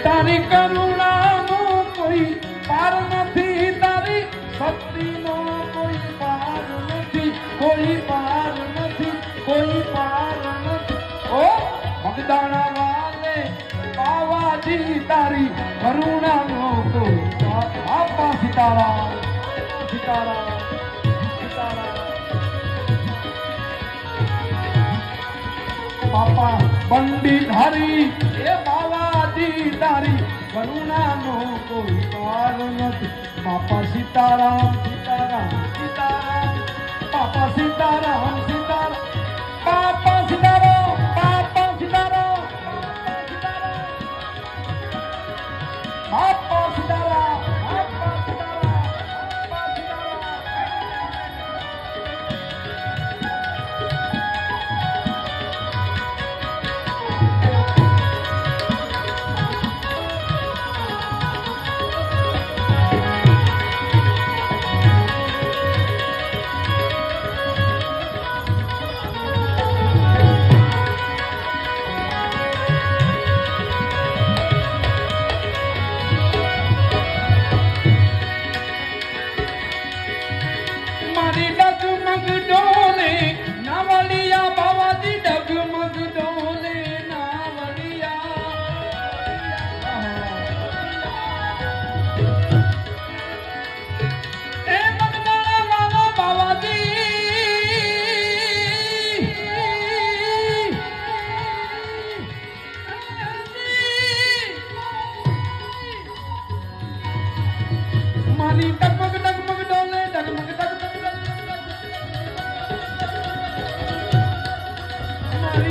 તારી કરુણાનો કોઈ પાર નથી, તારી શક્તિનો કોઈ પાર નથી, કોઈ પાર નથી, કોઈ પાર નથી. ઓ મગદાણા વાલે બાવાજી તારી કરુણાનો કોઈ પાર. આપા સીતારામ સીતારામ સીતારામ. બાપા પંડિત હરી એ બાવાજી તારી કરુણાનો કોઈ પાર નથી. બાપા સીતારામ સીતારામ સીતારામ. બાપા સીતારામ સીતારામ.